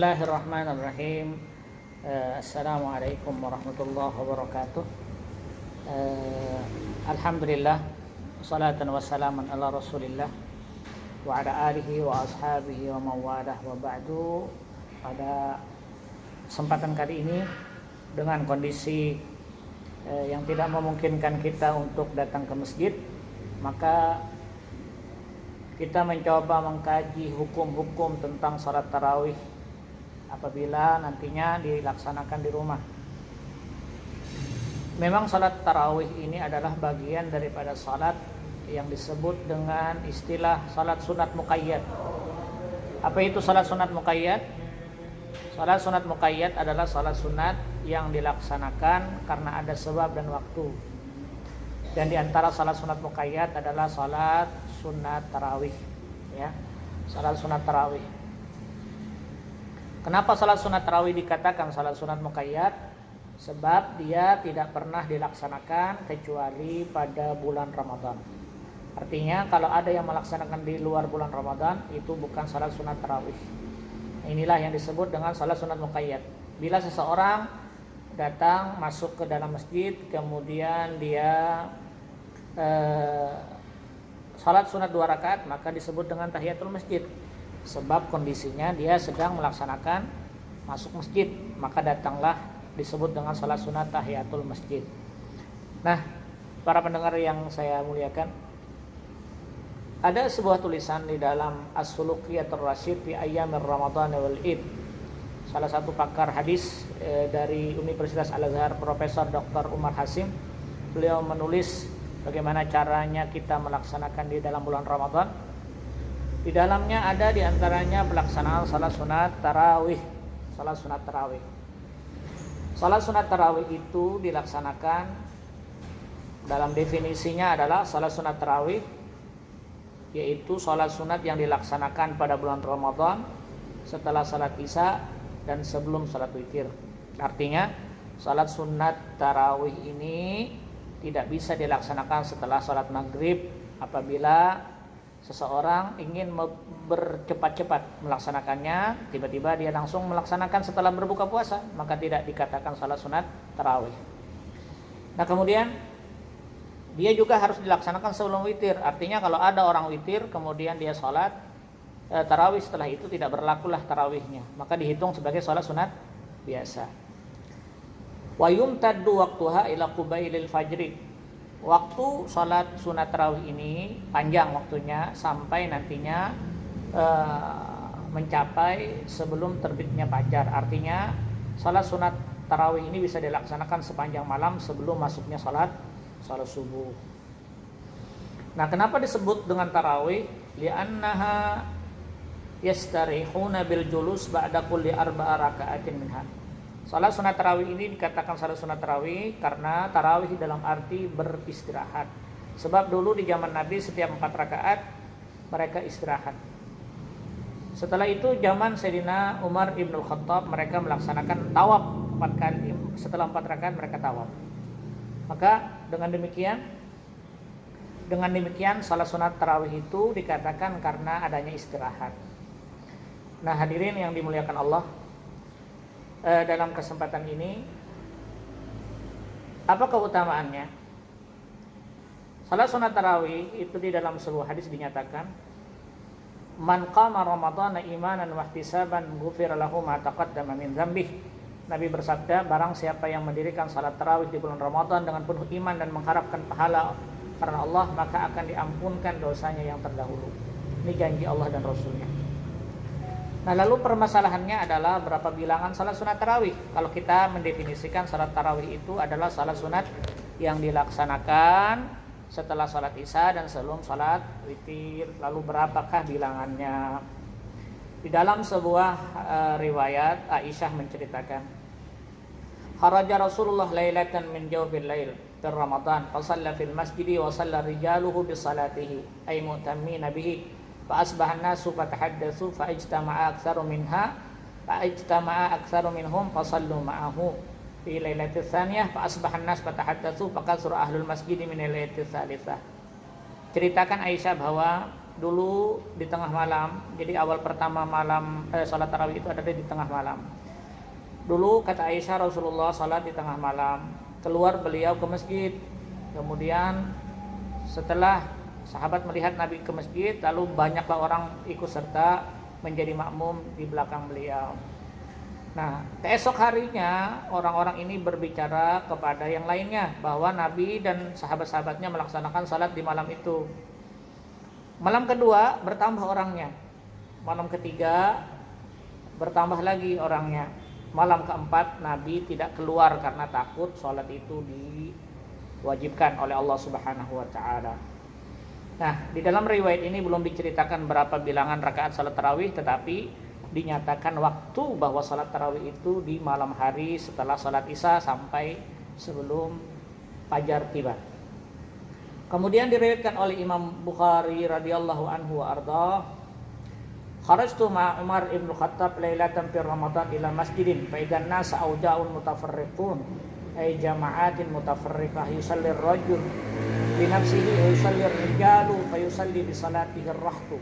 Bismillahirrahmanirrahim. Assalamualaikum warahmatullahi wabarakatuh. Alhamdulillah, salatan wassalaman ala rasulillah wa ala alihi wa ashabihi wa mawalah wa ba'du. Pada kesempatan kali ini dengan kondisi yang tidak memungkinkan kita untuk datang ke masjid, maka kita mencoba mengkaji hukum-hukum tentang salat tarawih apabila nantinya dilaksanakan di rumah. Memang salat tarawih ini adalah bagian daripada salat yang disebut dengan istilah salat sunat muqayyad. Apa itu salat sunat muqayyad? Salat sunat muqayyad adalah salat sunat yang dilaksanakan karena ada sebab dan waktu. Dan di antara salat sunat muqayyad adalah salat sunat tarawih, ya. Salat sunat tarawih. Kenapa salat sunat tarawih dikatakan salat sunat muqayyad? Sebab dia tidak pernah dilaksanakan kecuali pada bulan Ramadan. Artinya kalau ada yang melaksanakan di luar bulan Ramadan, itu bukan salat sunat tarawih. Inilah yang disebut dengan salat sunat muqayyad. Bila seseorang datang masuk ke dalam masjid, kemudian dia salat sunat 2 rakaat, maka disebut dengan tahiyatul masjid. Sebab kondisinya dia sedang melaksanakan masuk masjid, maka datanglah disebut dengan salat sunat tahiyatul masjid. Nah, para pendengar yang saya muliakan, ada sebuah tulisan di dalam As-Sulukiyatur Rasyid fi Ayyamir Ramadan wal Id. Salah satu pakar hadis dari Universitas Al-Azhar, Profesor Dr. Umar Hasim, beliau menulis bagaimana caranya kita melaksanakan di dalam bulan Ramadan. Di dalamnya ada di antaranya pelaksanaan salat sunat tarawih. Salat sunat tarawih. Salat sunat tarawih itu dilaksanakan, dalam definisinya adalah salat sunat tarawih yaitu salat sunat yang dilaksanakan pada bulan Ramadan setelah salat Isya dan sebelum salat witir. Artinya salat sunat tarawih ini tidak bisa dilaksanakan setelah salat maghrib. Apabila seseorang ingin bercepat-cepat melaksanakannya, tiba-tiba dia langsung melaksanakan setelah berbuka puasa, maka tidak dikatakan salat sunat tarawih. Nah, kemudian dia juga harus dilaksanakan sebelum witir. Artinya kalau ada orang witir kemudian dia salat tarawih, setelah itu tidak berlakulah tarawihnya, maka dihitung sebagai salat sunat biasa. Wa yumtaddu waqtuha ila qubailil fajri. Waktu salat sunat tarawih ini panjang waktunya sampai nantinya mencapai sebelum terbitnya fajar. Artinya salat sunat tarawih ini bisa dilaksanakan sepanjang malam sebelum masuknya salat subuh. Nah, kenapa disebut dengan tarawih? Li'annaha yastarihuna bil julus ba'da kulli 4 raka'atin minha. Salat sunat tarawih ini dikatakan salat sunat tarawih karena tarawih dalam arti beristirahat. Sebab dulu di zaman Nabi setiap 4 rakaat mereka istirahat. Setelah itu zaman Sayyidina Umar ibn Khattab, mereka melaksanakan tawaf 4 kali. Setelah 4 rakaat mereka tawaf. Maka dengan demikian salat sunat tarawih itu dikatakan karena adanya istirahat. Nah, hadirin yang dimuliakan Allah, dalam kesempatan ini apa keutamaannya? Salat sunat tarawih itu di dalam sebuah hadis dinyatakan, man qama ramadhana imanan wa ihtisaban ghufira lahu ma taqaddama min dzambih. Nabi bersabda, barang siapa yang mendirikan salat tarawih di bulan Ramadan dengan penuh iman dan mengharapkan pahala karena Allah, maka akan diampunkan dosanya yang terdahulu. Ini janji Allah dan Rasulnya. Nah, lalu permasalahannya adalah berapa bilangan salat sunat tarawih. Kalau kita mendefinisikan salat tarawih itu adalah salat sunat yang dilaksanakan setelah salat Isya dan sebelum salat witir. Lalu berapakah bilangannya? Di dalam sebuah riwayat, Aisyah menceritakan, kharaja Rasulullah lailatan min jawfil lail fi Ramadan fa shalla fil masjid wa shalla rijaluhu bi salatihi ay mu'tammina bihi. فأصبح الناس فتحدثوا فاجتمع أكثر منهم فصلوا معه في ليلة الثانية فأصبح الناس فتحدثوا فكثر أهل المسجد من ليلة الثالثة. Ceritakan Aisyah bahwa dulu di tengah malam. Jadi awal pertama malam salat tarawih itu ada di tengah malam. Dulu kata Aisyah, Rasulullah salat di tengah malam. Keluar beliau ke masjid. Kemudian setelah sahabat melihat Nabi ke masjid, lalu banyaklah orang ikut serta menjadi makmum di belakang beliau. Nah, keesok harinya orang-orang ini berbicara kepada yang lainnya bahwa Nabi dan sahabat-sahabatnya melaksanakan salat di malam itu. Malam kedua bertambah orangnya. Malam ketiga bertambah lagi orangnya. Malam keempat Nabi tidak keluar karena takut salat itu diwajibkan oleh Allah Subhanahu wa taala. Nah, di dalam riwayat ini belum diceritakan berapa bilangan rakaat salat tarawih, tetapi dinyatakan waktu bahwa salat tarawih itu di malam hari setelah salat Isya sampai sebelum fajar tiba. Kemudian diriwayatkan oleh Imam Bukhari radhiyallahu anhu wa arda, kharajtu ma Umar ibn Khattab lailatan fi Ramadan ila masjidin fa idan nas auja'un mutafarriqun ay jama'atin mutafarriqah yusalli ar-rajul bi nafsihi wa yusalli ar-rijalu fa yusalli bi salatihi ar-rahtu.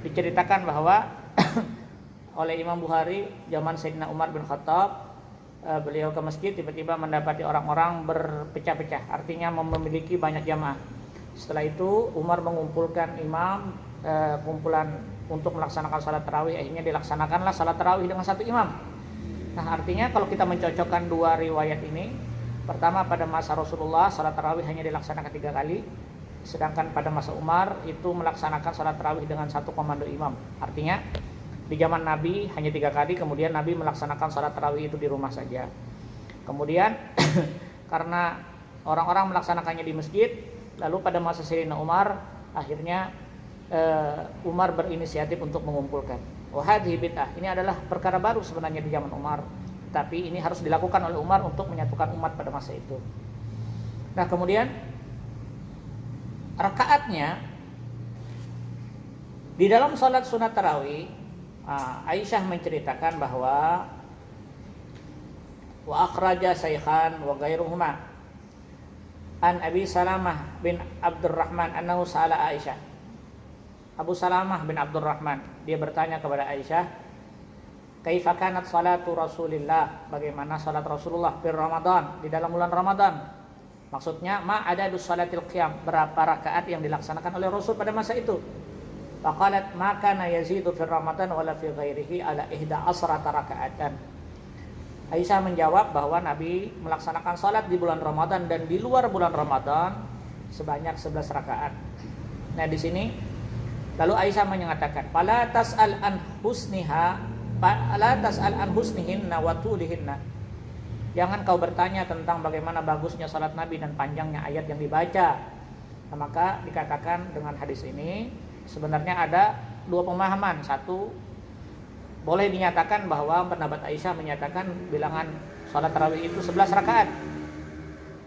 Diceritakan bahwa oleh Imam Bukhari zaman Sayyidina Umar bin Khattab, beliau ke masjid tiba-tiba mendapati orang-orang berpecah-pecah, artinya memiliki banyak jamaah. Setelah itu Umar mengumpulkan imam, kumpulan untuk melaksanakan salat tarawih. Akhirnya dilaksanakanlah salat tarawih dengan satu imam. Nah, artinya kalau kita mencocokkan dua riwayat ini, pertama pada masa Rasulullah salat tarawih hanya dilaksanakan 3 kali, sedangkan pada masa Umar itu melaksanakan salat tarawih dengan satu komando imam. Artinya di zaman Nabi hanya 3 kali, kemudian Nabi melaksanakan salat tarawih itu di rumah saja. Kemudian karena orang-orang melaksanakannya di masjid, lalu pada masa Sayyidina Umar akhirnya Umar berinisiatif untuk mengumpulkan. Wahadhi bid'ah, ini adalah perkara baru sebenarnya di zaman Umar, tapi ini harus dilakukan oleh Umar untuk menyatukan umat pada masa itu. Nah, kemudian rakaatnya di dalam salat sunat tarawih, Aisyah menceritakan bahwa wa akhraja shaykhan wa ghairuhuma an Abi Salamah bin Abdurrahman annahu sa'ala Aisyah. Abu Salamah bin Abdurrahman, dia bertanya kepada Aisyah, kaifa kanat salatu Rasulillah, bagaimana salat Rasulullah di Ramadan, di dalam bulan Ramadan. Maksudnya ma adadu salatil qiyam, berapa rakaat yang dilaksanakan oleh Rasul pada masa itu. Faqalat ma kana yazidu fi Ramadan wala fi ghairihi ala 11 rakaatan. Aisyah menjawab bahwa Nabi melaksanakan salat di bulan Ramadan dan di luar bulan Ramadan sebanyak 11 rakaat. Nah, di sini lalu Aisyah mengatakan, "Fala tas'al an husniha, fala tas'al an husnihinna wa tulihinna." Jangan kau bertanya tentang bagaimana bagusnya salat Nabi dan panjangnya ayat yang dibaca. Nah, maka dikatakan dengan hadis ini sebenarnya ada dua pemahaman. Satu, boleh dinyatakan bahwa pendapat Aisyah menyatakan bilangan salat tarawih itu 11 rakaat.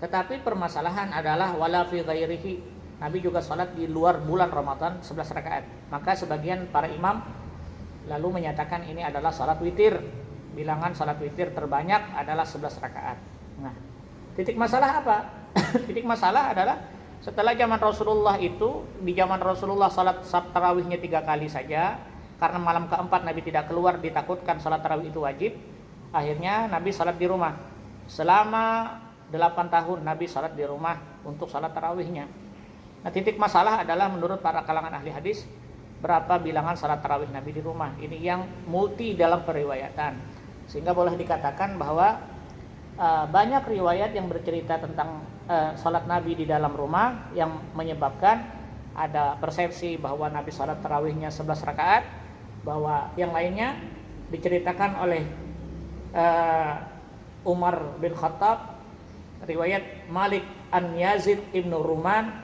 Tetapi permasalahan adalah wala fi ghairihi, Nabi juga salat di luar bulan Ramadan 11 rakaat. Maka sebagian para imam lalu menyatakan ini adalah salat witir. Bilangan salat witir terbanyak adalah 11 rakaat. Nah, titik masalah apa? Titik masalah adalah setelah zaman Rasulullah itu, di zaman Rasulullah salat tarawihnya 3 kali saja. Karena malam keempat Nabi tidak keluar, ditakutkan salat tarawih itu wajib. Akhirnya Nabi salat di rumah. Selama 8 tahun Nabi salat di rumah untuk salat tarawihnya. Nah, titik masalah adalah menurut para kalangan ahli hadis, berapa bilangan salat tarawih Nabi di rumah. Ini yang multi dalam periwayatan. Sehingga boleh dikatakan bahwa banyak riwayat yang bercerita tentang salat Nabi di dalam rumah yang menyebabkan ada persepsi bahwa Nabi salat tarawihnya 11 rakaat, bahwa yang lainnya diceritakan oleh Umar bin Khattab, riwayat Malik an Yazid ibnu Ruman,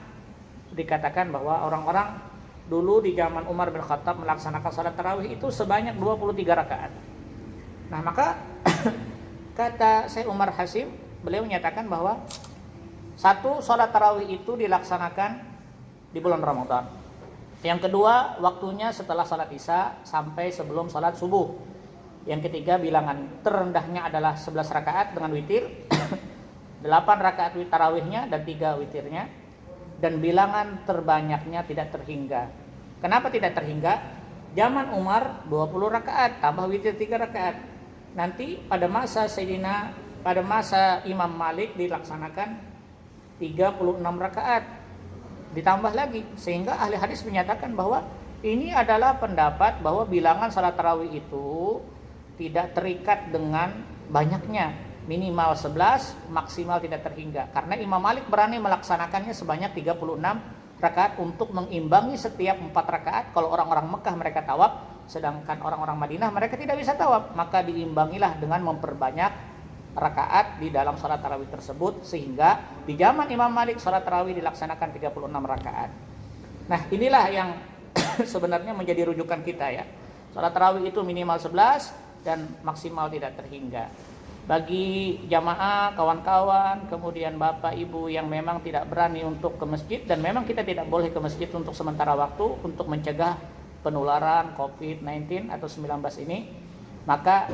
dikatakan bahwa orang-orang dulu di zaman Umar bin Khattab melaksanakan salat tarawih itu sebanyak 23 rakaat. Nah, maka kata Syekh Umar Hasim, beliau menyatakan bahwa satu, salat tarawih itu dilaksanakan di bulan Ramadan. Yang kedua, waktunya setelah salat Isya sampai sebelum salat subuh. Yang ketiga, bilangan terendahnya adalah 11 rakaat dengan witir, 8 rakaat tarawihnya dan 3 witirnya. Dan bilangan terbanyaknya tidak terhingga. Kenapa tidak terhingga? Zaman Umar 20 rakaat tambah witir 3 rakaat. Nanti pada masa Imam Malik dilaksanakan 36 rakaat ditambah lagi, sehingga ahli hadis menyatakan bahwa ini adalah pendapat bahwa bilangan salat tarawih itu tidak terikat dengan banyaknya, minimal 11, maksimal tidak terhingga, karena Imam Malik berani melaksanakannya sebanyak 36 rakaat untuk mengimbangi setiap 4 rakaat. Kalau orang-orang Mekah mereka tawaf, sedangkan orang-orang Madinah mereka tidak bisa tawaf, maka diimbangilah dengan memperbanyak rakaat di dalam salat tarawih tersebut, sehingga di zaman Imam Malik salat tarawih dilaksanakan 36 rakaat. Nah, inilah yang sebenarnya menjadi rujukan kita ya. Salat tarawih itu minimal 11 dan maksimal tidak terhingga. Bagi jamaah, kawan-kawan, kemudian bapak ibu yang memang tidak berani untuk ke masjid, dan memang kita tidak boleh ke masjid untuk sementara waktu untuk mencegah penularan COVID-19 atau 19 ini, maka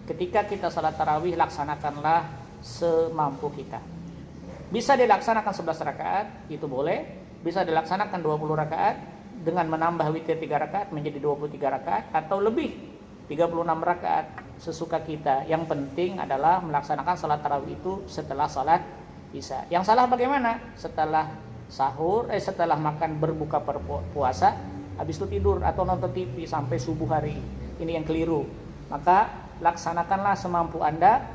ketika kita salat tarawih laksanakanlah semampu kita. Bisa dilaksanakan 11 rakaat, itu boleh. Bisa dilaksanakan 20 rakaat dengan menambah witir 3 rakaat menjadi 23 rakaat, atau lebih 36 rakaat, sesuka kita. Yang penting adalah melaksanakan salat tarawih itu setelah salat isya. Yang salah bagaimana? Setelah sahur, setelah makan berbuka puasa, habis itu tidur atau nonton TV sampai subuh hari. Ini yang keliru. Maka laksanakanlah semampu Anda.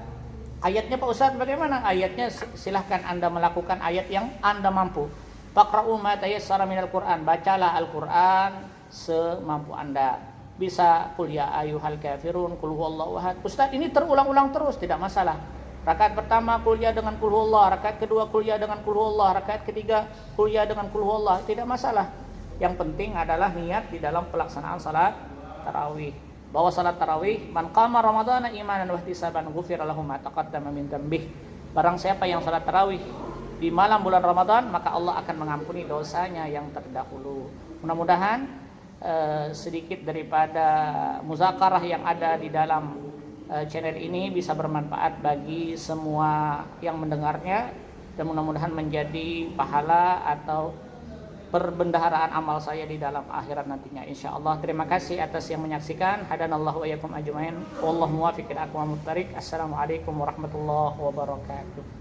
Ayatnya Pak Ustadz bagaimana? Ayatnya silahkan Anda melakukan ayat yang Anda mampu. Faqra'u ma tayassara minal Qur'an. Bacalah Al-Qur'an semampu Anda. Bisa qul ya ayyuhal kafirun, qul huwallahu ahad. Ustadz, ini terulang-ulang terus, tidak masalah. Rakaat pertama qul ya dengan qul huwallah, rakaat kedua qul ya dengan qul huwallah, rakaat ketiga qul ya dengan qul huwallah, tidak masalah. Yang penting adalah niat di dalam pelaksanaan salat tarawih. Bahwa salat tarawih, man qama ramadhana imanan wa ihtisaban ghufira lahu ma taqaddama min dzambih. Barang siapa yang salat tarawih di malam bulan Ramadan, maka Allah akan mengampuni dosanya yang terdahulu. Mudah-mudahan sedikit daripada muzakarah yang ada di dalam channel ini bisa bermanfaat bagi semua yang mendengarnya, dan mudah-mudahan menjadi pahala atau perbendaharaan amal saya di dalam akhirat nantinya insyaallah. Terima kasih atas yang menyaksikan. Hadanallahu wa iyyakum ajmain. Wallahu muwaffiq ila aqwamit thariq. Assalamualaikum warahmatullahi wabarakatuh.